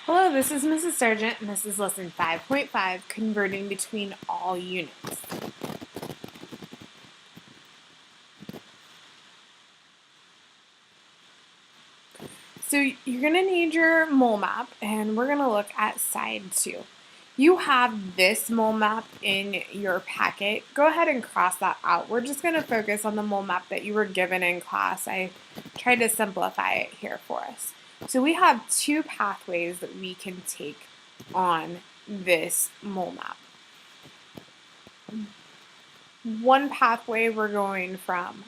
Hello, this is Mrs. Sargent, and this is lesson 5.5, converting between all units. So you're going to need your mole map, and we're going to look at side 2. You have this mole map in your packet. Go ahead and cross that out. We're just going to focus on the mole map that you were given in class. I tried to simplify it here for us. So we have two pathways that we can take on this mole map. One pathway, we're going from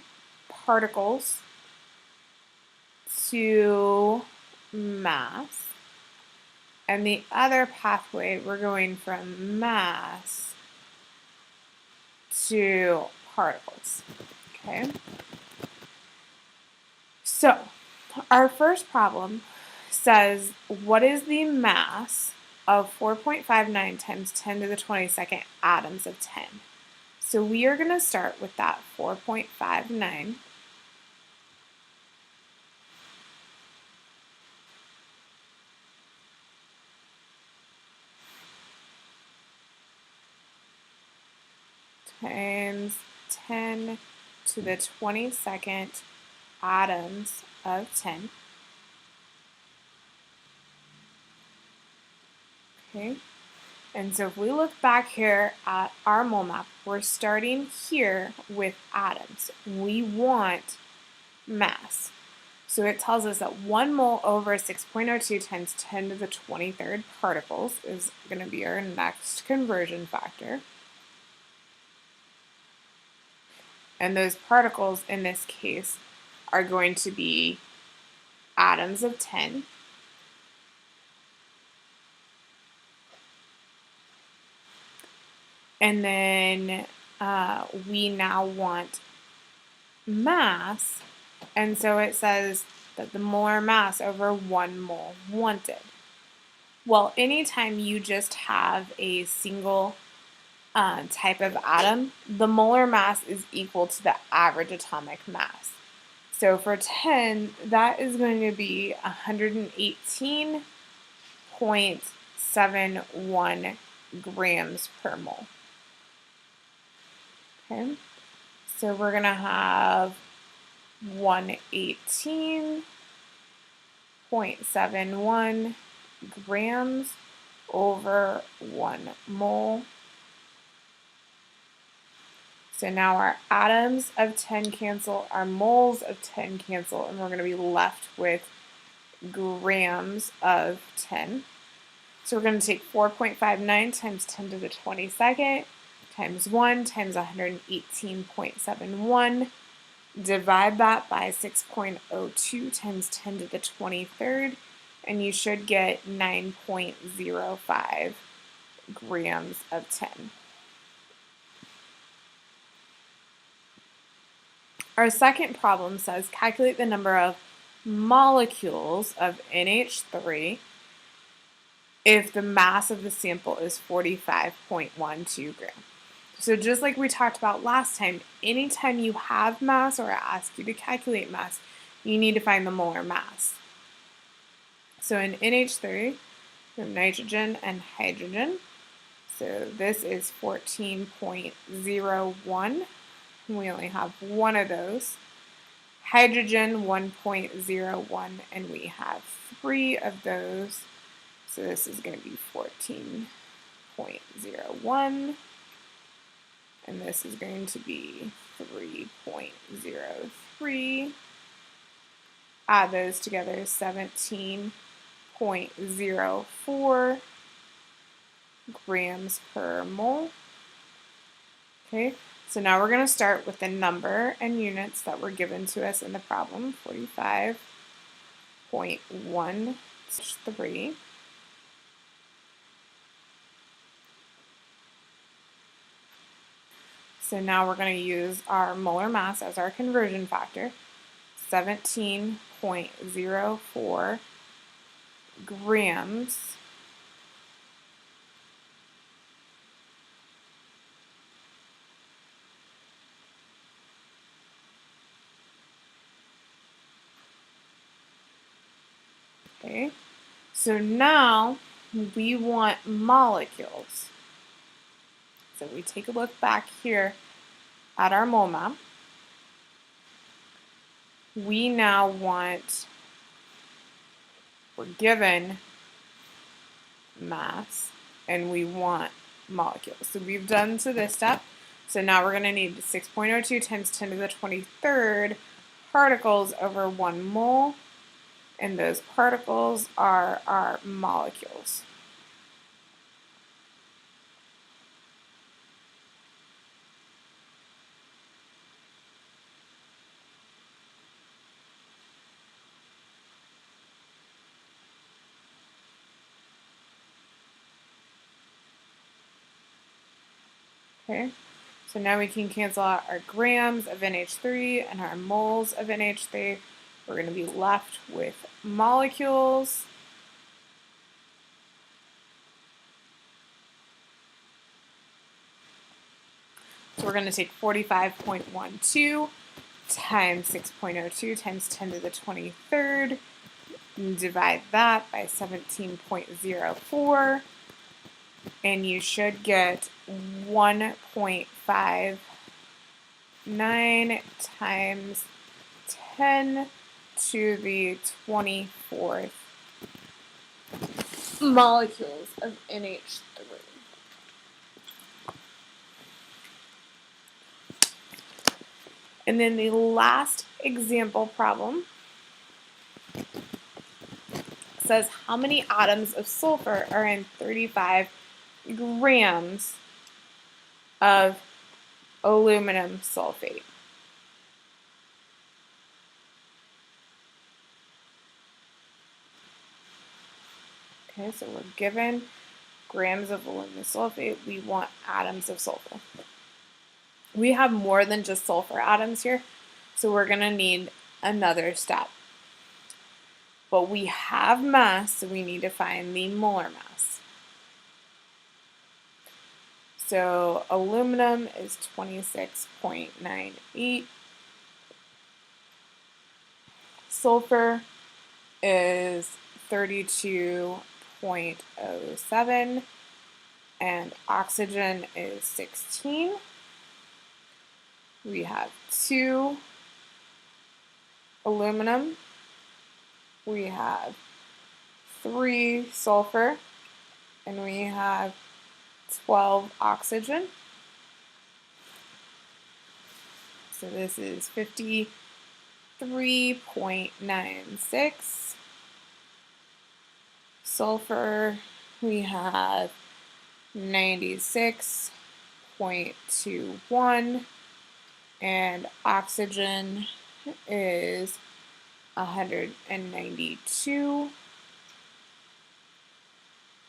particles to mass, and the other pathway, we're going from mass to particles. Okay, so our first problem says, what is the mass of 4.59 times 10 to the 22nd atoms of 10? So we are going to start with that 4.59. Times 10 to the 22nd atoms of 10. Okay, and so if we look back here at our mole map, we're starting here with atoms. We want mass. So it tells us that 1 mole over 6.02 times 10 to the 23rd particles is going to be our next conversion factor. And those particles in this case are going to be atoms of 10. And then we now want mass, and so it says that the molar mass over 1 mole wanted. Well, anytime you just have a single type of atom, the molar mass is equal to the average atomic mass. So for 10, that is going to be 118.71 grams per mole. Okay, so we're going to have 118.71 grams over 1 mole. So now our atoms of 10 cancel, our moles of 10 cancel, and we're going to be left with grams of 10. So we're going to take 4.59 times 10 to the 22nd times 1 times 118.71. Divide that by 6.02 times 10 to the 23rd, and you should get 9.05 grams of 10. Our second problem says, calculate the number of molecules of NH3 if the mass of the sample is 45.12 grams. So just like we talked about last time, anytime you have mass or I ask you to calculate mass, you need to find the molar mass. So in NH3, we have nitrogen and hydrogen. So this is 14.01. We only have one of those. Hydrogen 1.01, and we have 3 of those. So this is going to be 14.01. And this is going to be 3.03. Add those together, 17.04 grams per mole. Okay, so now we're going to start with the number and units that were given to us in the problem, 45.13. So now we're going to use our molar mass as our conversion factor, 17.04 grams Okay, So now we want molecules. So we take a look back here at our mole map. We now want, we're given mass and we want molecules. So we've done to this step. So now we're going to need 6.02 times 10 to the 23rd particles over 1 mole. And those particles are our molecules. Okay, so now we can cancel out our grams of NH3 and our moles of NH3. We're going to be left with molecules. So we're going to take 45.12 times 6.02 times 10 to the 23rd and divide that by 17.04. And you should get 1.59 times 10 to the 24th molecules of NH3. And then the last example problem says how many atoms of sulfur are in 35 grams of aluminum sulfate. Okay, so we're given grams of aluminum sulfate. We want atoms of sulfur. We have more than just sulfur atoms here, so we're going to need another step. But we have mass, so we need to find the molar mass. So aluminum is 26.98. Sulfur is 32.07. And oxygen is 16. We have 2 aluminum. We have 3 sulfur. And we have 12 oxygen. So this is 53.96. Sulfur, we have 96.21. And oxygen is 192.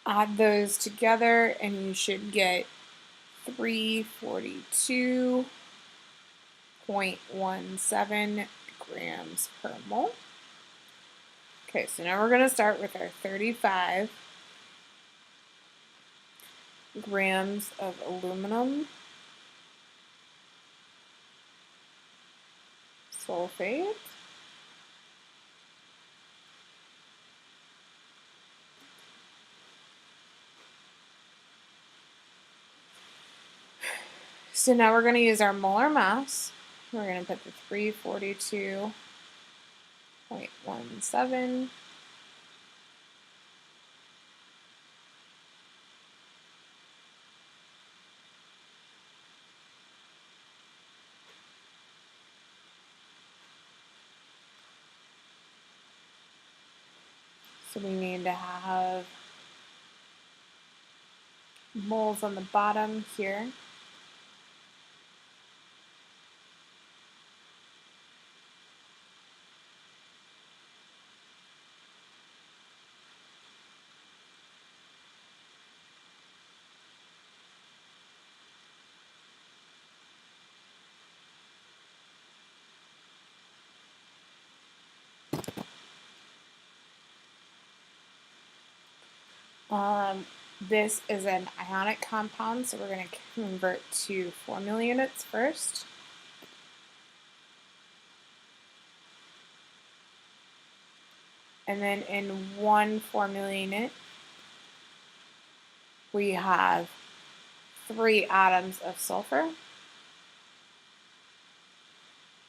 Add those together and you should get 342.17 grams per mole. Okay, so now we're going to start with our 35 grams of aluminum sulfate. So now we're going to use our molar mass. We're going to put the 342.17. So we need to have moles on the bottom here. This is an ionic compound, so we're going to convert to formula units first. And then in 1 formula unit, we have 3 atoms of sulfur.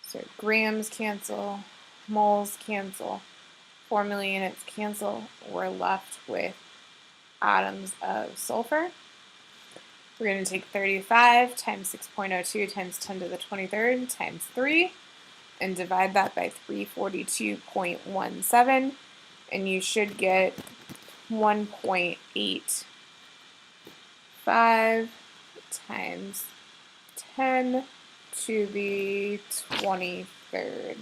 So grams cancel, moles cancel, formula units cancel. We're left with atoms of sulfur. We're going to take 35 times 6.02 times 10 to the 23rd times 3 and divide that by 342.17, and you should get 1.85 times 10 to the 23rd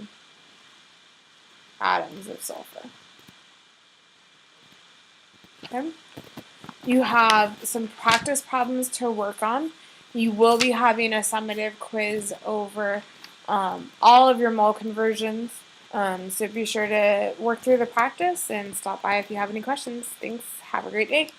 atoms of sulfur. Okay. You have some practice problems to work on. You will be having a summative quiz over all of your mole conversions. So be sure to work through the practice and stop by if you have any questions. Thanks. Have a great day.